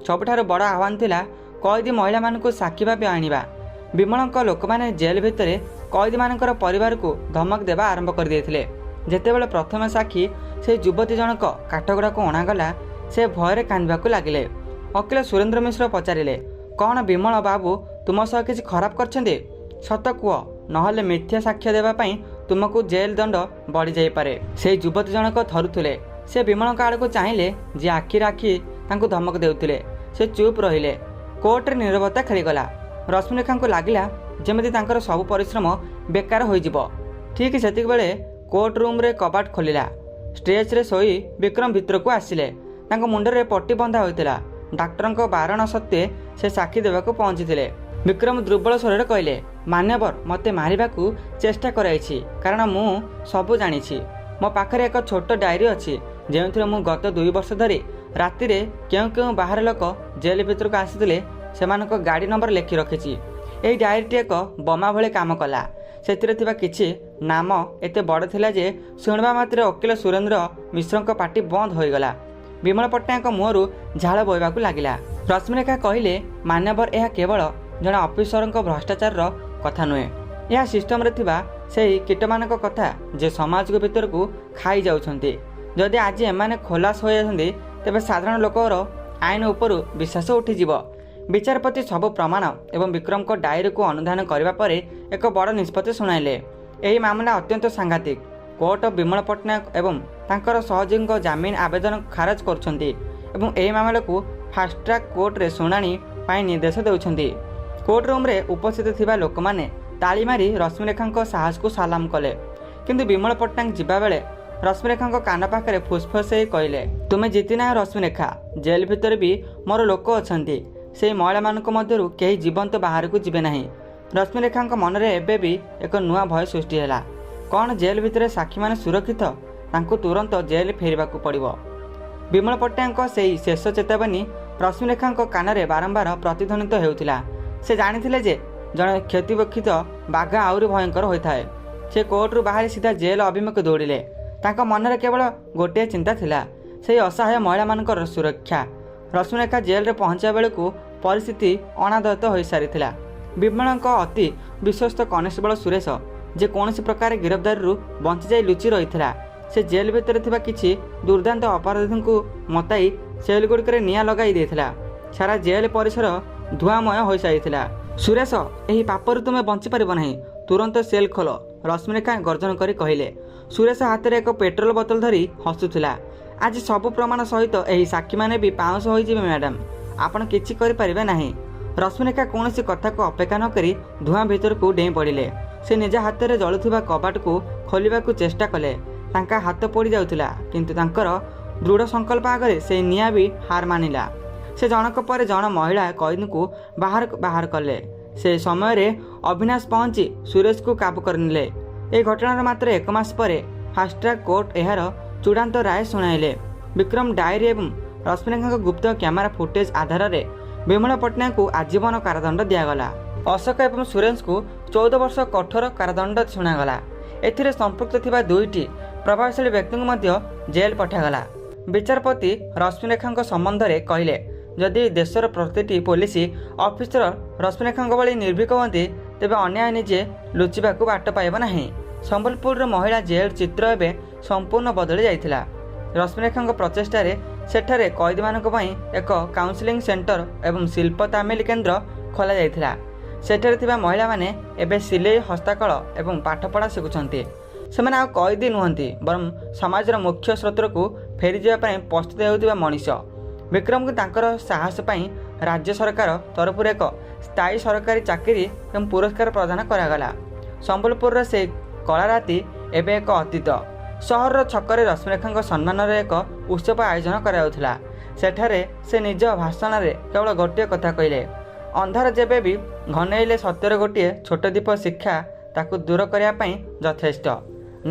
ସବୁଠାରୁ ବଡ଼ ଆହ୍ୱାନ ଥିଲା କଏଦୀ ମହିଳାମାନଙ୍କୁ ସାକ୍ଷୀ ଭାବେ ଆଣିବା। ବିମଳଙ୍କ ଲୋକମାନେ ଜେଲ୍ ଭିତରେ କଏଦୀମାନଙ୍କର ପରିବାରକୁ ଧମକ ଦେବା ଆରମ୍ଭ କରିଦେଇଥିଲେ। ଯେତେବେଳେ ପ୍ରଥମ ସାକ୍ଷୀ ସେହି ଯୁବତୀ ଜଣକ କାଠଗଡ଼ାକୁ ଅଣାଗଲା ସେ ଭୟରେ କାନ୍ଦିବାକୁ ଲାଗିଲେ। ଓକିଲ ସୁରେନ୍ଦ୍ର ମିଶ୍ର ପଚାରିଲେ, କ'ଣ ବିମଳ ବାବୁ ତୁମ ସହ କିଛି ଖରାପ କରିଛନ୍ତି? ସତ କୁହ, ନହେଲେ ମିଥ୍ୟା ସାକ୍ଷ୍ୟ ଦେବା ପାଇଁ ତୁମକୁ ଜେଲ୍ ଦଣ୍ଡ ବଢ଼ିଯାଇପାରେ। ସେହି ଯୁବତୀ ଜଣକ ଥରୁଥିଲେ। ସେ ବିମଳଙ୍କ ଆଡ଼କୁ ଚାହିଁଲେ ଯିଏ ଆଖିରେ ଆଖି ତାଙ୍କୁ ଧମକ ଦେଉଥିଲେ। ସେ ଚୁପ୍ ରହିଲେ। କୋର୍ଟରେ ନୀରବତା ଖେଳିଗଲା। ରଶ୍ମିରେଖାଙ୍କୁ ଲାଗିଲା ଯେମିତି ତାଙ୍କର ସବୁ ପରିଶ୍ରମ ବେକାର ହୋଇଯିବ। ଠିକ୍ ସେତିକିବେଳେ କୋର୍ଟ ରୁମ୍ରେ କବାଟ ଖୋଲିଲା। ଷ୍ଟେଜ୍ରେ ଶୋଇ ବିକ୍ରମ ଭିତରକୁ ଆସିଲେ। ତାଙ୍କ ମୁଣ୍ଡରେ ପଟି ବନ୍ଧା ହୋଇଥିଲା। ଡାକ୍ତରଙ୍କ ବାରଣ ସତ୍ତ୍ୱେ ସେ ସାକ୍ଷୀ ଦେବାକୁ ପହଞ୍ଚିଥିଲେ। ବିକ୍ରମ ଦୁର୍ବଳ ସ୍ୱରରେ କହିଲେ, ମାନ୍ୟବର ମୋତେ ମାରିବାକୁ ଚେଷ୍ଟା କରାଇଛି କାରଣ ମୁଁ ସବୁ ଜାଣିଛି। ମୋ ପାଖରେ ଏକ ଛୋଟ ଡାଏରୀ ଅଛି ଯେଉଁଥିରେ ମୁଁ ଗତ 2 ବର୍ଷ ଧରି ରାତିରେ କେଉଁ କେଉଁ ବାହାର ଲୋକ ଜେଲ୍ ଭିତରକୁ ଆସିଥିଲେ ସେମାନଙ୍କ ଗାଡ଼ି ନମ୍ବର ଲେଖି ରଖିଛି। ଏହି ଡାଏରୀଟି ଏକ ବୋମା ଭଳି କାମ କଲା। ସେଥିରେ ଥିବା କିଛି ନାମ ଏତେ ବଡ଼ ଥିଲା ଯେ ଶୁଣିବା ମାତ୍ରେ ଓକିଲ ସୁରେନ୍ଦ୍ର ମିଶ୍ରଙ୍କ ପାଟି ବନ୍ଦ ହୋଇଗଲା। ବିମଳ ପଟ୍ଟନାୟକଙ୍କ ମୁହଁରୁ ଝାଳ ବୋହିବାକୁ ଲାଗିଲା। ରଶ୍ମିରେଖା କହିଲେ, ମାନ୍ୟବର ଏହା କେବଳ ଜଣେ ଅଫିସରଙ୍କ ଭ୍ରଷ୍ଟାଚାରର କଥା ନୁହେଁ। ଏହା ସିଷ୍ଟମରେ ଥିବା ସେହି କୀଟମାନଙ୍କ କଥା ଯେ ସମାଜକୁ ଭିତରକୁ ଖାଇ ଯାଉଛନ୍ତି। ଯଦି ଆଜି ଏମାନେ ଖଲାସ ହୋଇଯାଆନ୍ତି ତେବେ ସାଧାରଣ ଲୋକର ଆଇନ ଉପରୁ ବିଶ୍ୱାସ ଉଠିଯିବ। ବିଚାରପତି ସବୁ ପ୍ରମାଣ ଏବଂ ବିକ୍ରମଙ୍କ ଡାଏରୀକୁ ଅନୁଧ୍ୟାନ କରିବା ପରେ ଏକ ବଡ଼ ନିଷ୍ପତ୍ତି ଶୁଣାଇଲେ। ଏହି ମାମଲା ଅତ୍ୟନ୍ତ ସାଂଘାତିକ। କୋର୍ଟ ବିମଳ ପଟ୍ଟନାୟକ ଏବଂ ତାଙ୍କର ସହଯୋଗୀଙ୍କ ଜାମିନ ଆବେଦନ ଖାରଜ କରୁଛନ୍ତି ଏବଂ ଏହି ମାମଲାକୁ ଫାଷ୍ଟଟ୍ରାକ୍ କୋର୍ଟରେ ଶୁଣାଣି ପାଇଁ ନିର୍ଦ୍ଦେଶ ଦେଉଛନ୍ତି। କୋର୍ଟ ରୁମ୍ରେ ଉପସ୍ଥିତ ଥିବା ଲୋକମାନେ ତାଳି ମାରି ରଶ୍ମିରେଖାଙ୍କ ସାହସକୁ ସଲାମ କଲେ। କିନ୍ତୁ ବିମଳ ପଟ୍ଟନାୟକ ଯିବାବେଳେ ରଶ୍ମିରେଖାଙ୍କ କାନ ପାଖରେ ଫୁସ୍ଫୁସ୍ ହେଇ କହିଲେ, ତୁମେ ଜିତିନାହ ରଶ୍ମିରେଖା। ଜେଲ୍ ଭିତରେ ବି ମୋର ଲୋକ ଅଛନ୍ତି। ସେହି ମହିଳାମାନଙ୍କ ମଧ୍ୟରୁ କେହି ଜୀବନ୍ତ ବାହାରକୁ ଯିବେ ନାହିଁ। ରଶ୍ମିରେଖାଙ୍କ ମନରେ ଏବେ ବି ଏକ ନୂଆ ଭୟ ସୃଷ୍ଟି ହେଲା। କ'ଣ ଜେଲ୍ ଭିତରେ ସାକ୍ଷୀମାନେ ସୁରକ୍ଷିତ? ତାଙ୍କୁ ତୁରନ୍ତ ଜେଲ୍ ଫେରିବାକୁ ପଡ଼ିବ। ବିମଳ ପଟ୍ଟନାୟକଙ୍କ ସେହି ଶେଷ ଚେତାବନୀ ରଶ୍ମିରେଖାଙ୍କ କାନରେ ବାରମ୍ବାର ପ୍ରତିଧ୍ୱନିତ ହେଉଥିଲା। ସେ ଜାଣିଥିଲେ ଯେ ଜଣେ କ୍ଷତିବିକ୍ଷତ ବାଘ ଆହୁରି ଭୟଙ୍କର ହୋଇଥାଏ। ସେ କୋର୍ଟରୁ ବାହାରି ସିଧା ଜେଲ୍ ଅଭିମୁଖେ ଦୌଡ଼ିଲେ। ତାଙ୍କ ମନରେ କେବଳ ଗୋଟିଏ ଚିନ୍ତା ଥିଲା, ସେହି ଅସହାୟ ମହିଳାମାନଙ୍କର ସୁରକ୍ଷା। ରଶ୍ମିରେଖା ଜେଲ୍ରେ ପହଞ୍ଚିବା ବେଳକୁ ପରିସ୍ଥିତି ଅଣାଦତ ହୋଇସାରିଥିଲା। ବିମଳଙ୍କ ଅତି ବିଶ୍ୱସ୍ତ କନେଷ୍ଟବଳ ସୁରେଶ ଯେ କୌଣସି ପ୍ରକାର ଗିରଫଦାରୀରୁ ବଞ୍ଚିଯାଇ ଲୁଚି ରହିଥିଲା। ସେ ଜେଲ୍ ଭିତରେ ଥିବା କିଛି ଦୁର୍ଦ୍ଦାନ୍ତ ଅପରାଧୀଙ୍କୁ ମତାଇ ସେଲ୍ଗୁଡ଼ିକରେ ନିଆଁ ଲଗାଇ ଦେଇଥିଲା। ସାରା ଜେଲ୍ ପରିସର ଧୂଆଁମୟ ହୋଇସାରିଥିଲା। ସୁରେଶ, ଏହି ପାପରୁ ତୁମେ ବଞ୍ଚିପାରିବ ନାହିଁ। ତୁରନ୍ତ ସେଲ୍ ଖୋଲ, ରଶ୍ମିରେଖା ଗର୍ଜନ କରି କହିଲେ। ସୁରେଶ ହାତରେ ଏକ ପେଟ୍ରୋଲ ବୋତଲ ଧରି ହସୁଥିଲା। ଆଜି ସବୁ ପ୍ରମାଣ ସହିତ ଏହି ସାକ୍ଷୀମାନେ ବି ପାଉଁଶ ହୋଇଯିବେ ମ୍ୟାଡ଼ାମ୍। ଆପଣ କିଛି କରିପାରିବେ ନାହିଁ। ରଶ୍ମିରେଖା କୌଣସି କଥାକୁ ଅପେକ୍ଷା ନ କରି ଧୂଆଁ ଭିତରକୁ ଡେଇଁ ପଡ଼ିଲେ। ସେ ନିଜ ହାତରେ ଜଳୁଥିବା କବାଟକୁ ଖୋଲିବାକୁ ଚେଷ୍ଟା କଲେ। ତାଙ୍କ ହାତ ପୋଡ଼ି ଯାଉଥିଲା କିନ୍ତୁ ତାଙ୍କର ଦୃଢ଼ ସଂକଳ୍ପ ଆଗରେ ସେହି ନିଆଁ ବି ହାର ମାନିଲା। ସେ ଜଣକ ପରେ ଜଣ ମହିଳା କଏଦୀଙ୍କୁ ବାହାର କଲେ। ସେ ସମୟରେ ଅବିନାଶ ପହଞ୍ଚି ସୁରେଶକୁ କାବୁ କରିନେଲେ। ଏହି ଘଟଣାର ମାତ୍ର 1 ମାସ ପରେ ଫାଷ୍ଟଟ୍ରାକ୍ କୋର୍ଟ ଏହାର ଚୂଡ଼ାନ୍ତ ରାୟ ଶୁଣାଇଲେ। ବିକ୍ରମ ଡାଏରୀ ଏବଂ ରଶ୍ମିରେଖାଙ୍କ ଗୁପ୍ତ କ୍ୟାମେରା ଫୁଟେଜ୍ ଆଧାରରେ ବିମଳ ପଟ୍ଟନାୟକଙ୍କୁ ଆଜୀବନ କାରାଦଣ୍ଡ ଦିଆଗଲା। ଅଶୋକ ଏବଂ ସୁରେଶଙ୍କୁ 14 ବର୍ଷ କଠୋର କାରାଦଣ୍ଡ ଶୁଣାଗଲା। ଏଥିରେ ସମ୍ପୃକ୍ତ ଥିବା 2ଟି ପ୍ରଭାବଶାଳୀ ବ୍ୟକ୍ତିଙ୍କୁ ମଧ୍ୟ ଜେଲ୍ ପଠାଗଲା। ବିଚାରପତି ରଶ୍ମିରେଖାଙ୍କ ସମ୍ବନ୍ଧରେ କହିଲେ, ଯଦି ଦେଶର ପ୍ରତିଟି ପୋଲିସ ଅଫିସର ରଶ୍ମିରେଖାଙ୍କ ଭଳି ନିର୍ଭୀକ ହୁଅନ୍ତି ତେବେ ଅନ୍ୟାୟ ନିଜେ ଲୁଚିବାକୁ ବାଟ ପାଇବ ନାହିଁ। ସମ୍ବଲପୁରର ମହିଳା ଜେଲ୍ ଚିତ୍ର ଏବେ ସମ୍ପୂର୍ଣ୍ଣ ବଦଳି ଯାଇଥିଲା। ରଶ୍ମିରେଖାଙ୍କ ପ୍ରଚେଷ୍ଟାରେ ସେଠାରେ କଏଦୀମାନଙ୍କ ପାଇଁ ଏକ କାଉନ୍ସିଲିଂ ସେଣ୍ଟର ଏବଂ ଶିଳ୍ପ ତାଲିମ କେନ୍ଦ୍ର ଖୋଲାଯାଇଥିଲା। ସେଠାରେ ଥିବା ମହିଳାମାନେ ଏବେ ସିଲେଇ, ହସ୍ତକଳ ଏବଂ ପାଠପଢ଼ା ଶିଖୁଛନ୍ତି। ସେମାନେ ଆଉ କଏଦୀ ନୁହନ୍ତି ବରଂ ସମାଜର ମୁଖ୍ୟ ସ୍ରୋତକୁ ଫେରିଯିବା ପାଇଁ ପ୍ରସ୍ତୁତ ହେଉଥିବା ମଣିଷ। ବିକ୍ରମଙ୍କୁ ତାଙ୍କର ସାହସ ପାଇଁ ରାଜ୍ୟ ସରକାର ତରଫରୁ ଏକ ସ୍ଥାୟୀ ସରକାରୀ ଚାକିରି ଏବଂ ପୁରସ୍କାର ପ୍ରଦାନ କରାଗଲା। ସମ୍ବଲପୁରର ସେହି କଳା ରାତି ଏବେ ଏକ ଅତୀତ। ସହରର ଛକରେ ରଶ୍ମିରେଖାଙ୍କ ସମ୍ମାନରେ ଏକ ଉତ୍ସବ ଆୟୋଜନ କରାଯାଉଥିଲା। ସେଠାରେ ସେ ନିଜ ଭାଷଣରେ କେବଳ ଗୋଟିଏ କଥା କହିଲେ, ଅନ୍ଧାର ଯେବେ ବି ଘନେଇଲେ ସତ୍ୟର ଗୋଟିଏ ଛୋଟ ଦୀପ ଶିକ୍ଷା ତାକୁ ଦୂର କରିବା ପାଇଁ ଯଥେଷ୍ଟ।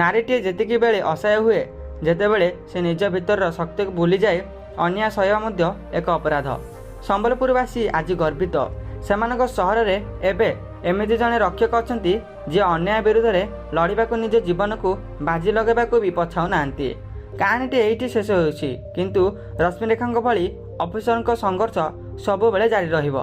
ନାରୀଟିଏ ଯେତିକି ବେଳେ ଅସହାୟ ହୁଏ, ଯେତେବେଳେ ସେ ନିଜ ଭିତରର ଶକ୍ତିକୁ ଭୁଲିଯାଏ, ଅନ୍ୟାୟ ସହିବା ମଧ୍ୟ ଏକ ଅପରାଧ। ସମ୍ବଲପୁରବାସୀ ଆଜି ଗର୍ବିତ। ସେମାନଙ୍କ ସହରରେ ଏବେ ଏମିତି ଜଣେ ରକ୍ଷକ ଅଛନ୍ତି ଯିଏ ଅନ୍ୟାୟ ବିରୁଦ୍ଧରେ ଲଢ଼ିବାକୁ ନିଜ ଜୀବନକୁ ବାଜି ଲଗାଇବାକୁ ବି ପଛାଉନାହାନ୍ତି। କାହାଣୀଟି ଏଇଠି ଶେଷ ହେଉଛି, କିନ୍ତୁ ରଶ୍ମିରେଖାଙ୍କ ଭଳି ଅଫିସରଙ୍କ ସଂଘର୍ଷ ସବୁବେଳେ ଜାରି ରହିବ।